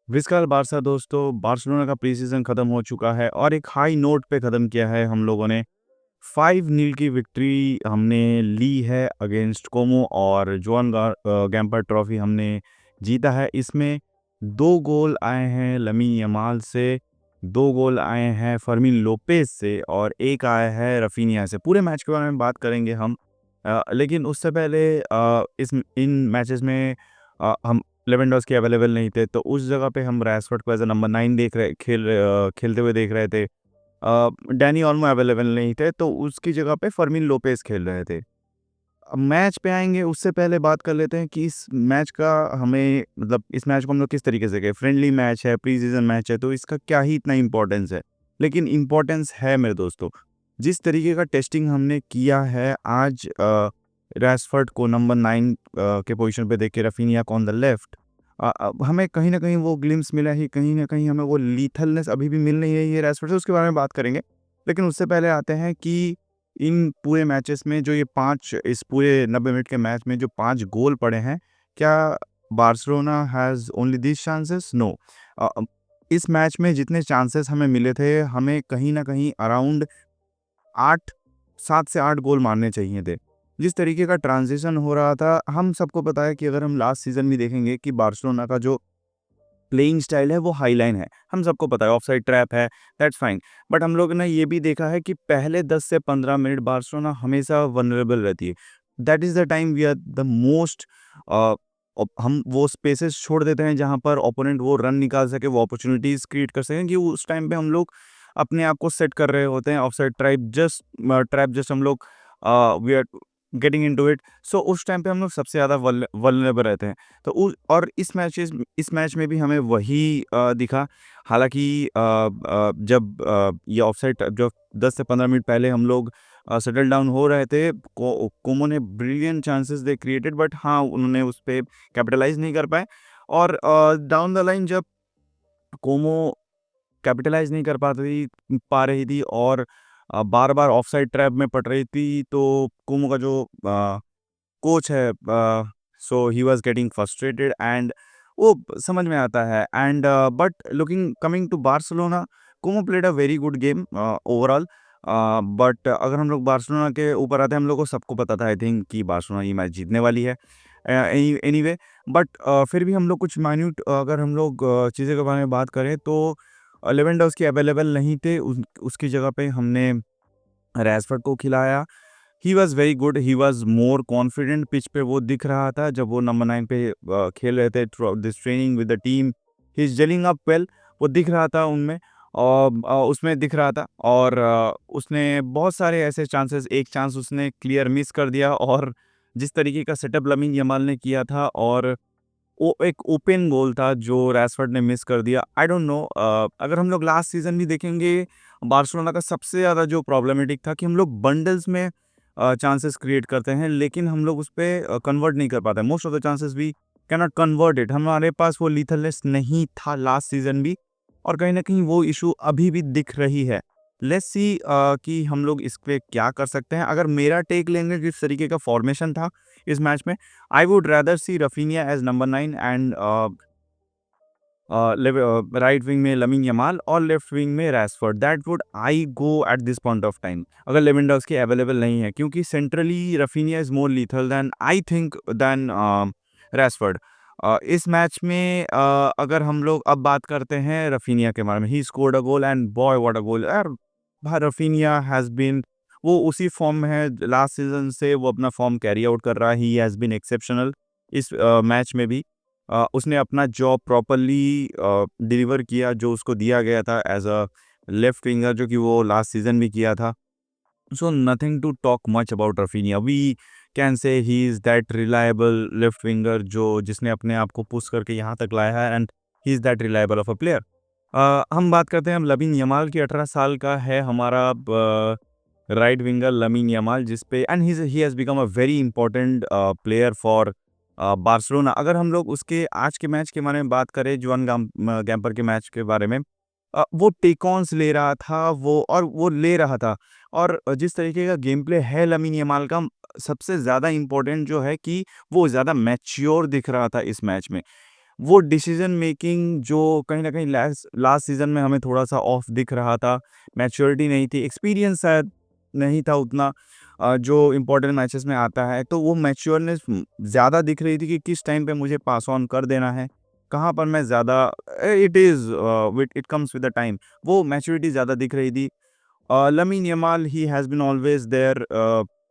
विस्काल Barça दोस्तों, Barcelona का pre season खत्म हो चुका है और एक हाई नोट पे खत्म किया है हम लोगों ने। 5-0 की विक्ट्री हमने ली है अगेंस्ट कोमो और गैम्पर ट्रॉफी हमने जीता है। इसमें 2 गोल आए हैं लमीन यमाल से, 2 गोल आए हैं फर्मीन लोपेज़ से और 1 आया है रफीनिया से। पूरे मैच के बारे में बात करेंगे हम। लेकिन उससे पहले इस इन मैचेस में हम लेवेंडोव्स्की अवेलेबल नहीं थे, तो उस जगह पे हम रैशफोर्ड को एज़ अ नंबर 9 खेलते हुए देख रहे थे। डैनी ओल्मो अवेलेबल नहीं थे, तो उसकी जगह पे फर्मीन लोपेज़ खेल रहे थे। अब मैच पे आएँगे, उससे पहले बात कर लेते हैं कि इस मैच का हमें मतलब इस मैच को हम लोग किस तरीके से गए। फ्रेंडली मैच है, प्री सीज़न मैच है, तो इसका क्या ही इतना इम्पोर्टेंस है। लेकिन इम्पोर्टेंस है मेरे दोस्तों। जिस तरीके का टेस्टिंग हमने किया है आज रैशफोर्ड को नंबर 9 के पोज़ीशन पे देख के रफीनिया को ऑन द लेफ्ट, हमें कहीं न कहीं वो ग्लिम्प्स मिला ही, कहीं न कहीं हमें वो लीथलनेस अभी भी मिल नहीं रही है रैशफोर्ड से, उसके बारे में बात करेंगे। लेकिन उससे पहले आते हैं कि इन पूरे मैचेस में जो ये 5 इस पूरे 90 मिनट के मैच में जो 5 गोल पड़े हैं, क्या Barcelona has only these chances? No. Uh, इस मैच में जितने चांसेस हमें मिले थे, हमें कहीं न कहीं अराउंड 8 7 से 8 गोल मारने चाहिए थे। जिस तरीके का ट्रांज़िशन हो रहा था, हम सबको पता है कि अगर हम लास्ट सीज़न भी देखेंगे कि बार्सिलोना का जो प्लेइंग स्टाइल है वो हाई लाइन है। हम सबको पता है ऑफसाइड ट्रैप है, दैट्स फाइन। बट हम लोगों ने ये भी देखा है कि पहले 10 से 15 मिनट बार्सिलोना हमेशा वल्नरेबल रहती है। That is the time we are the most uh, हम वो स्पेसेस छोड़ देते हैं जहाँ पर ओपोनेंट वो रन निकाल सके, वो अपॉर्च्युनिटीज़ क्रिएट कर सकें कि उस टाइम पे हम लोग अपने आप को सेट कर रहे होते हैं ऑफसाइड ट्रैप जस्ट हम लोग we are getting into it. So उस टाइम पे हम लोग सबसे ज़्यादा वल्नरेबल रहते हैं। तो उ और इस मैच में भी हमें वही दिखा। हालाँकि जब ये ऑफसाइड जो 10 से 15 मिनट पहले हम लोग सेटल डाउन हो रहे थे, कोमो ने brilliant chances they created, but हाँ, उन्होंने उस पे कैपिटलाइज़ नहीं कर पाए। और डाउन द लाइन जब कोमो कैपिटलाइज़ नहीं कर पा रही थी और बार-बार ऑफसाइड ट्रैप में पड़ रही थी, तो कोमो का जो कोच है, so he was getting frustrated and वो समझ में आता है। And but looking coming to Barcelona, Como played a very good game overall. But अगर हम लोग बार्सिलोना के ऊपर आते हैं, हम लोग को सबको पता था आई थिंक कि बार्सिलोना ये मैच जीतने वाली है। एनीवे, बट फिर भी हम लोग कुछ माइन्यूट अगर हम लोग चीज़ों के बारे में बात करें, तो लेवेंडोव्स्की अवेलेबल नहीं थे, उसकी जगह पे हमने रैशफोर्ड को खिलाया। He was very good, he was more confident pitch पे, वो दिख रहा था जब वो नंबर 9 पे खेल रहे थे throughout this training with the team. He is gelling up well, वो दिख रहा था उनमें और उसमें दिख रहा था। और उसने बहुत सारे ऐसे चांसेस, एक चांस उसने क्लियर मिस कर दिया और जिस तरीके का सेटअप लमीन यमाल ने किया था, और वो एक ओपन गोल था जो रैशफोर्ड ने मिस कर दिया। आई डोंट नो, अगर हम लोग लास्ट सीज़न भी देखेंगे, बार्सिलोना का सबसे ज़्यादा जो प्रॉब्लमैटिक था कि हम लोग बंडल्स में चांसेस क्रिएट करते हैं, लेकिन हम लोग उस पे कन्वर्ट नहीं कर पाते। Most of the chances we can not convert it. हमारे पास वो लीथलनेस नहीं था लास्ट सीज़न भी, और कहीं न कहीं वो इश्यू अभी भी दिख रही है। लेट्स सी कि हम लोग इस पे क्या कर सकते हैं। अगर मेरा टेक लेंगे जिस तरीके का फॉर्मेशन था इस मैच में, I would rather see Rafinha as number 9 and right wing में लमीन यमाल और लेफ्ट विंग में Rashford. That would I go at this point of time अगर लेवेंडोव्स्की अवेलेबल नहीं है, क्योंकि centrally Raphinha is more lethal than I think than Rashford. इस match में अगर हम लोग अब बात करते हैं रफीनिया के बारे में, he scored a goal and boy what a goal यार। रफीनिया हैज़ बीन, वो उसी फॉर्म में है लास्ट सीजन से, वो अपना फॉर्म कैरी आउट कर रहा है। ही हैज़ बीन एक्सेप्शनल इस मैच में भी। उसने अपना जॉब प्रॉपर्ली डिलीवर किया जो उसको दिया गया था एज अ लेफ्ट विंगर, जो कि वो लास्ट सीजन भी किया था। So nothing to talk much about Raphinha. We can say he is that reliable left winger जो जिसने अपने आप को पुश करके यहाँ तक लाया है, and he is that reliable of a player. हम बात करते हैं, हम लमीन यमाल की 18 साल का है हमारा राइट विंगर लमीन यमाल, जिस पे and he has become a very important player for Barcelona. अगर हम लोग उसके आज के मैच के बारे में बात करें, गैम्पर के मैच के बारे में, वो टेक ऑन्स ले रहा था, वो ले रहा था। और जिस तरीके का गेम प्ले है लमीन यमाल का, सबसे ज़्यादा इम्पोर्टेंट जो है कि वो ज़्यादा मैच्योर दिख रहा था इस मैच में। वो डिसीज़न मेकिंग जो कहीं न कहीं लास्ट लास्ट सीज़न में हमें थोड़ा-सा ऑफ दिख रहा था, मैच्योरिटी नहीं थी, एक्सपीरियंस शायद नहीं था उतना जो इम्पोर्टेंट मैचेस में आता है, तो वो मैच्योरनेस ज़्यादा दिख रही थी कि किस टाइम पे मुझे पास ऑन कर देना है, कहाँ पर मैं ज़्यादा it comes with the time, वो मैच्योरिटी ज़्यादा दिख रही थी। Lamine Yamal he has been always there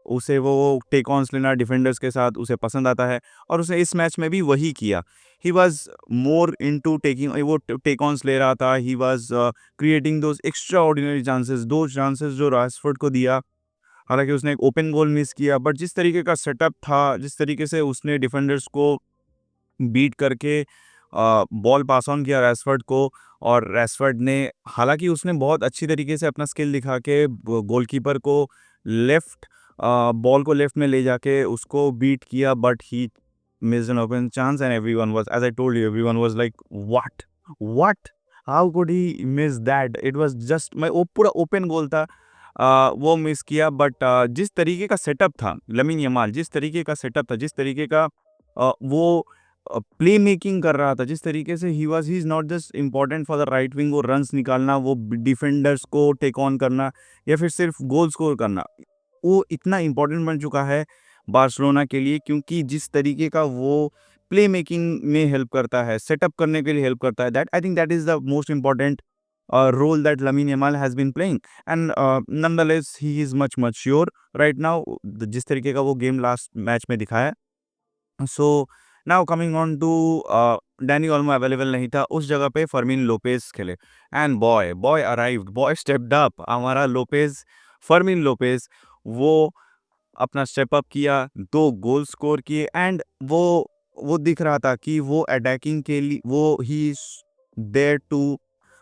उसे वो टेक ऑन्स लेना डिफेंडर्स के साथ उसे पसंद आता है और उसने इस मैच में भी वही किया। He was more into taking वो टेक ऑन्स ले रहा था, he was creating those extraordinary chances, दो चांसेस जो राशफोर्ड को दिया। हालाँकि उसने एक ओपन गोल मिस किया, बट जिस तरीके का सेटअप था, जिस तरीके से उसने डिफेंडर्स को बीट करके बॉल पास ऑन किया रैशफोर्ड को और रैशफोर्ड ने हालाँकि उसने बहुत अच्छी तरीके से अपना स्किल दिखा के गोलकीपर को लेफ्ट बॉल को लेफ्ट में ले जाके उसको बीट किया, but he missed an open chance and everyone was as I told you everyone was like what? What? How could he miss that? It was just मैं वो पूरा ओपन गोल था। वो मिस किया, बट जिस तरीके का सेटअप था, लमीन यमाल जिस तरीके का सेटअप था, जिस तरीके का वो प्ले मेकिंग कर रहा था, जिस तरीके से he is not just important for the right wing, वो रन्स निकालना, वो डिफेंडर्स को टेक ऑन करना या फिर सिर्फ गोल स्कोर करना, वो इतना इम्पोर्टेंट बन चुका है बार्सिलोना के लिए, क्योंकि जिस तरीके का वो प्ले मेकिंग में हेल्प करता है, सेटअप करने के लिए हेल्प करता है, that I think that is the most important role that Lamine Yamal has been playing and nonetheless he is much mature right now, जिस तरीके का वो गेम लास्ट मैच में दिखाया। So now coming on to Dani Olmo available नहीं था, उस जगह पे फर्मीन लोपेज खेले and boy boy arrived, boy stepped up, हमारा लोपेज, फर्मीन लोपेज, वो अपना स्टेप अप किया, 2 गोल स्कोर किए एंड वो दिख रहा था कि वो अटैकिंग के लिए वो ही इज़ देयर टू,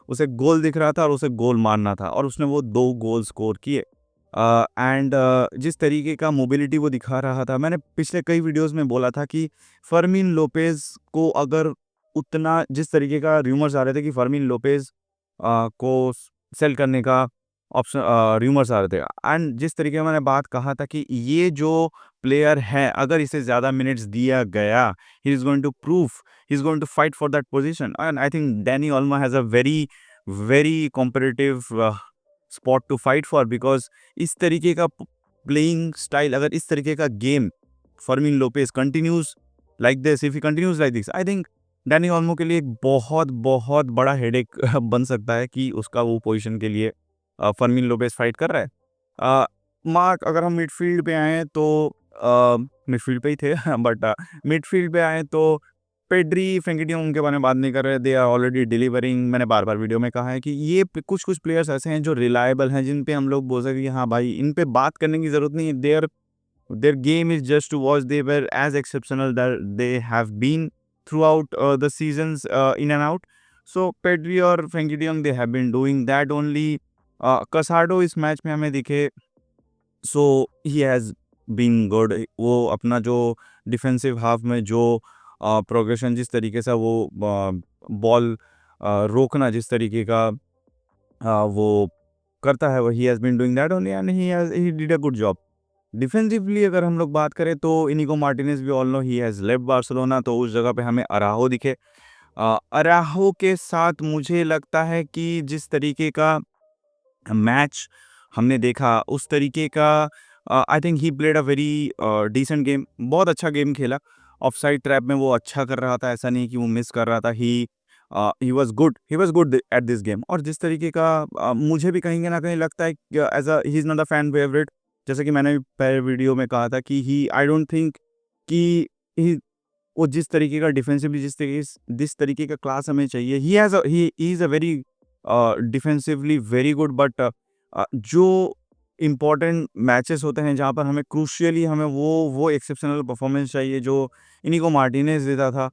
उसे गोल दिख रहा था और उसे गोल मारना था और उसने वो 2 गोल स्कोर किए। एंड जिस तरीके का मोबिलिटी वो दिखा रहा था, मैंने पिछले कई वीडियोज़ में बोला था कि फर्मीन लोपेज़ को अगर उतना जिस तरीके का रूमर्स आ रहे थे कि फर्मीन लोपेज़ को सेल करने का ऑप्शन रूमर्स आ रहे थे एंड जिस तरीके का मैंने बात कहा था कि ये जो प्लेयर है, अगर इसे ज़्यादा मिनट्स दिया गया, he is going to prove, he is going to fight for that position and I think Dani Olmo has a very, very competitive spot to fight for because इस तरीके का प्लेइंग स्टाइल, अगर इस तरीके का game Fermin Lopez continues like this, if he continues like this, I think Dani Olmo के लिए एक बहुत बहुत बड़ा हेडेक बन सकता है कि उसका वो पोजीशन के लिए फर्मीन लोपेज फाइट कर रहा है। मार्क, अगर हम मिडफील्ड पे आए तो मिडफील्ड पे ही थे बट मिडफील्ड पे आए तो पेड्री, फ्रैंकी डी उनके बारे में बात नहीं कर रहे, दे आर ऑलरेडी डिलीवरिंग। मैंने बार-बार वीडियो में कहा है कि ये कुछ-कुछ प्लेयर्स ऐसे हैं जो रिलायबल हैं, जिन पे हम लोग बोल सकते हैं कि हाँ भाई, इन पे बात करने की ज़रूरत नहीं है। Their game is just to watch, they were as exceptional that they have been throughout the seasons in and out. So Pedri और Frenkie de they have been doing that only. Casado इस match में हमें दिखे, so he has been good. वो अपना जो defensive half में जो प्रोग्रेशन, जिस तरीके से वो बॉल रोकना, जिस तरीके का वो करता है, वो he has been doing that only and he did a good job. Defensively अगर हम लोग बात करें तो Inigo Martinez, we all know he has left Barcelona, तो उस जगह पे हमें अराहो दिखे। अराहो के साथ मुझे लगता है कि जिस तरीके का मैच हमने देखा, उस तरीके का I think he played a very decent game, बहुत अच्छा गेम खेला। ऑफसाइड ट्रैप में वो अच्छा कर रहा था, ऐसा नहीं कि वो मिस कर रहा था। He was good at this game. और जिस तरीके का मुझे भी कहीं न कहीं लगता है कि he is not a fan favourite, जैसे कि मैंने भी पहले वीडियो में कहा था कि ही आई डोंट थिंक कि ही वो जिस तरीके का डिफेंसिवली जिस तरीके का क्लास हमें चाहिए, he is a very defensively very good, but जो इम्पोर्टेंट मैचेस होते हैं जहाँ पर हमें क्रूशियली हमें वो एक्सेप्शनल परफॉर्मेंस चाहिए जो इनिगो मार्टिनेज देता था,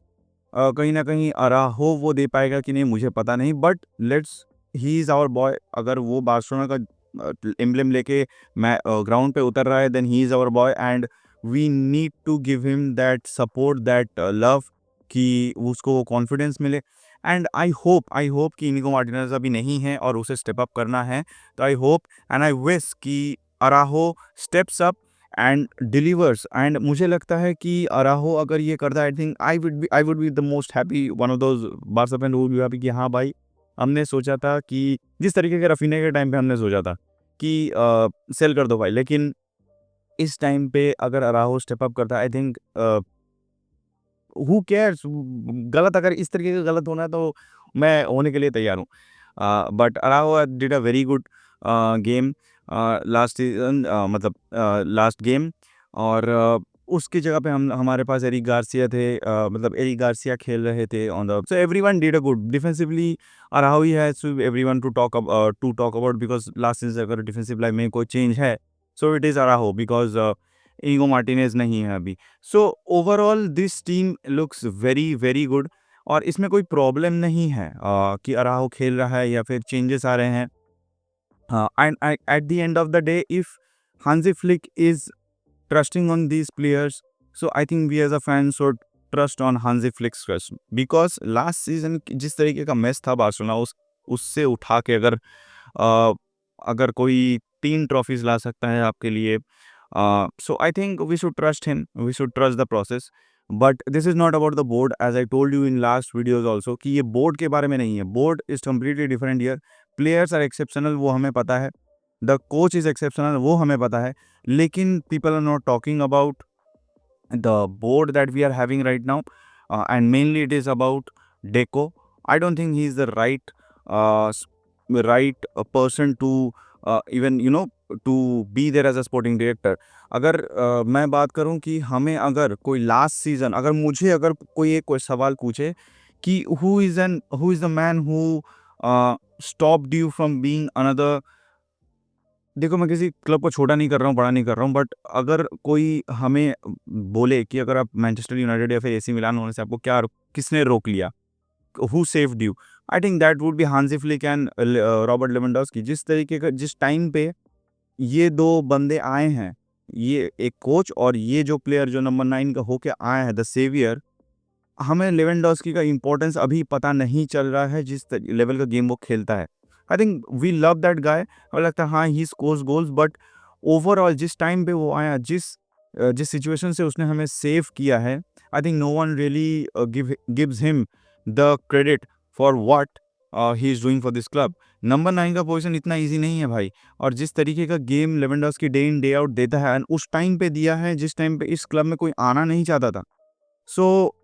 कहीं न कहीं अराहो वो दे पाएगा कि नहीं मुझे पता नहीं, but let's, he is our boy. अगर वो बार्सिलोना का एम्ब्लेम लेके ग्राउंड पे उतर रहा है, then he is our boy and we need to give him that support, that love, कि उसको वो कॉन्फिडेंस मिले। एंड आई होप कि इनिगो मार्टिनेज अभी नहीं है और उसे स्टेप अप करना है, तो I hope and I wish कि Araujo steps up and delivers. And मुझे लगता है कि अराहो अगर ये करता, I think I would be the most happy, one of those Barca fan who will be happy कि हाँ भाई, हमने सोचा था कि जिस तरीके के रफीने के टाइम पे हमने सोचा था कि सेल कर दो भाई, लेकिन इस टाइम पे अगर अराहो स्टेप अप करता, आई थिंक हु केयर्स, गलत अगर इस तरीके का गलत होना है तो मैं होने के लिए तैयार हूँ। But अराहो did a very good game last season, मतलब लास्ट गेम। और उसकी जगह पे हम हमारे पास एरिक गार्सिया थे, मतलब एरिक गार्सिया खेल रहे थे on the, so everyone did a good defensively. Araujo he has to everyone to talk about, because last season अगर डिफेंसिव लाइन में कोई चेंज है, so it is Araujo, because Inigo Martinez नहीं है अभी। So overall this team looks very very good, और इसमें कोई प्रॉब्लम नहीं है कि अराहो खेल रहा है या फिर चेंजेस आ रहे हैं। And at the end of the day, if Hansi Flick is trusting on these players, so I think we as a fan should trust on Hansi Flick's trust, because last season जिस तरीके का match था Barcelona, उससे उठा के अ, अगर कोई 3 trophies ला सकता है आपके लिए, so I think we should trust him, we should trust the process. But this is not about the board, as I told you in last videos also, कि ये बोर्ड के बारे में नहीं है। Board is completely different year, players are exceptional, वो हमें पता है, द कोच इज़ एक्सेप्शनल, वो हमें पता है, लेकिन people are not talking about the board that we are having right now, and mainly it is about Deco. I don't think he is the right person to even to be there as a sporting director. अगर मैं बात करूं कि हमें अगर कोई last season, अगर मुझे अगर कोई सवाल पूछे कि who is the man who stopped you from being another, देखो मैं किसी क्लब को छोटा नहीं कर रहा हूँ, बड़ा नहीं कर रहा हूँ, बट अगर कोई हमें बोले कि अगर आप मैनचेस्टर यूनाइटेड या फिर एसी मिलान होने से आपको किसने रोक लिया, who saved you, I think that would be Hansi Flick and Robert Lewandowski. जिस तरीके का जिस टाइम पे ये दो बंदे आए हैं, ये एक कोच और ये जो प्लेयर जो नंबर 9 का होके आया है, द सेवियर, हमें लेवेंडोव्स्की का इंपॉर्टेंस अभी पता नहीं चल रहा है, जिस लेवल का गेम वो खेलता है। I think we love that guy, और लगता है हाँ he scores goals, but overall जिस टाइम पे वो आया, जिस सिचुएशन से उसने हमें सेव किया है, I think no one really gives him the credit for what he is doing for this club. Number 9 का पोजीशन इतना इजी नहीं है भाई, और जिस तरीके का game Lewandowski day in day out देता है, and उस टाइम पे दिया है जिस टाइम पे इस क्लब में कोई आना नहीं चाहता था। सो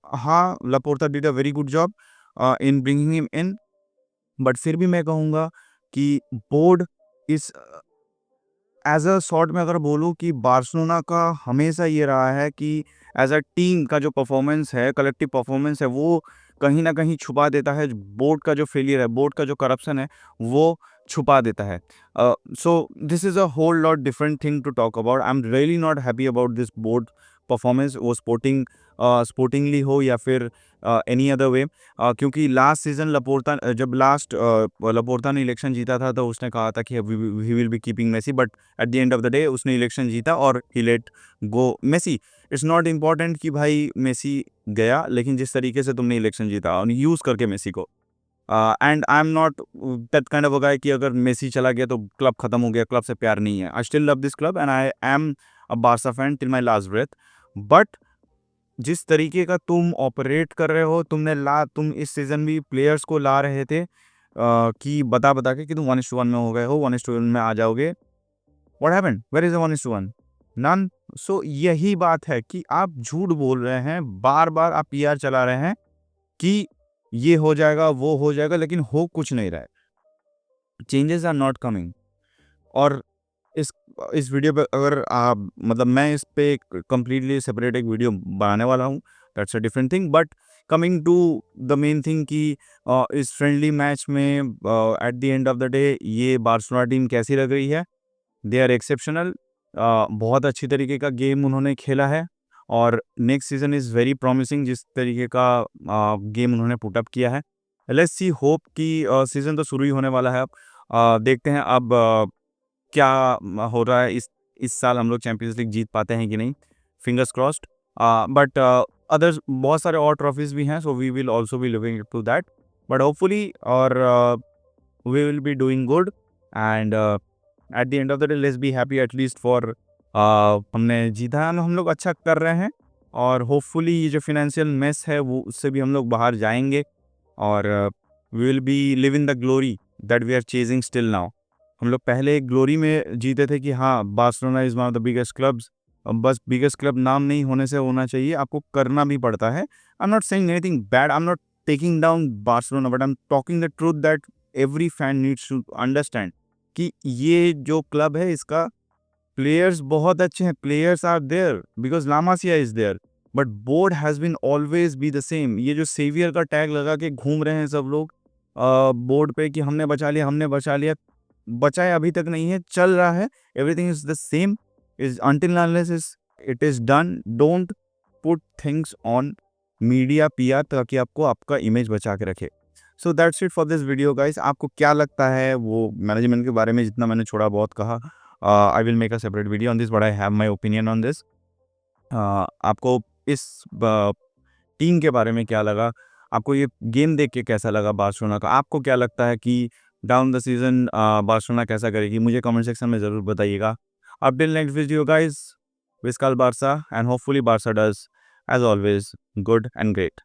हाँ, Laporta did a very good job in bringing him in, but फिर भी मैं कहूँगा कि बोर्ड इस एज अ शॉर्ट में अगर बोलूँ कि बार्सिलोना का हमेशा ये रहा है कि एज अ टीम का जो परफॉर्मेंस है, कलेक्टिव परफॉर्मेंस है, वो कहीं ना कहीं छुपा देता है। बोर्ड का जो फेलियर है, बोर्ड का जो करप्शन है, वो छुपा देता है। So this is a whole lot different thing to talk about. I am really not happy about this board performance, वो स्पोर्टिंगली हो या फिर एनी अदर वे। क्योंकि लास्ट सीजन लपोर्ता जब लपोर्ता ने इलेक्शन जीता था, तो उसने कहा था कि he will be keeping Messi, but at the end of the day उसने इलेक्शन जीता और he let go Messi. It's not important कि भाई मेसी गया, लेकिन जिस तरीके से तुमने इलेक्शन जीता और यूज़ करके मेसी को, and I am not that kind of a guy कि अगर मेसी चला गया तो क्लब खत्म हो गया, क्लब से प्यार नहीं है। I still love this club and I am a Barca fan till my last breath. But जिस तरीके का तुम ऑपरेट कर रहे हो, तुम इस सीजन भी प्लेयर्स को ला रहे थे कि बता के कि तुम 1:1 में हो गए हो, 1:1 में आ जाओगे। What happened, where is the 1:1? None. सो यही बात है कि आप झूठ बोल रहे हैं, बार बार आप पीआर चला रहे हैं कि ये हो जाएगा, वो हो जाएगा, लेकिन हो कुछ नहीं रहा है। Changes are not coming. और इस इस वीडियो पे अगर आप, मतलब मैं इस पे कंप्लीटली सेपरेट एक वीडियो बनाने वाला हूँ, that's a different thing. But coming to the main thing कि इस फ्रेंडली मैच में at the end of the day ये बार्सिलोना टीम कैसी लग रही है, दे आर एक्सेप्शनल। बहुत अच्छी तरीके का गेम उन्होंने खेला है, और next season is very promising, जिस तरीके का गेम उन्होंने पुटअप किया है। लेट्स सी होप कि सीज़न तो शुरू ही होने वाला है अब। देखते हैं अब क्या हो रहा है, इस साल हम लोग चैंपियंस लीग जीत पाते हैं कि नहीं, फिंगर्स क्रॉस्ड। बट अदर्स बहुत सारे और ट्रॉफीज भी हैं, so we will also be looking to that, but hopefully और we will be doing good, and at the end of the day, let's be happy at least for हमने जीता है, हम लोग अच्छा कर रहे हैं और होपफुली ये जो फाइनेंशियल मेस है वो उससे भी हम लोग बाहर जाएंगे और we will be live in the glory that we are chasing still now. हम लोग पहले एक ग्लोरी में जीते थे कि हाँ Barcelona is one of the biggest clubs. बस बिगेस्ट क्लब नाम नहीं होने से होना चाहिए, आपको करना भी पड़ता है। I am not saying anything bad, I am not taking down Barcelona, but I am talking the truth that every fan needs to understand कि ये जो क्लब है इसका प्लेयर्स बहुत अच्छे हैं, players are there because La Masia is there, but board has been always be the same. ये जो सेवियर का टैग लगा के घूम रहे हैं सब लोग बोर्ड पे कि हमने बचा लिया, हमने बचा लिया, बचाए अभी तक नहीं है, चल रहा है। Everything is the same is until unless is it is done. Don't put things on media PR ताकि आपको आपका इमेज बचा के रखे। So that's it for this video guys. आपको क्या लगता है वो मैनेजमेंट के बारे में? जितना मैंने छोड़ा बहुत कहा, I will make a separate video on this, but I have my opinion on this. आपको इस टीम के बारे में क्या लगा? आपको ये गेम देख के कैसा लगा बार्सिलोना का? आपको क्या लगता है कि डाउन द सीजन बार्सिलोना कैसा करेगी? मुझे कमेंट सेक्शन में ज़रूर बताइएगा। अब टिल नेक्स्ट वीडियो गाइस, विस्काल Barca and hopefully Barca does as always good and great.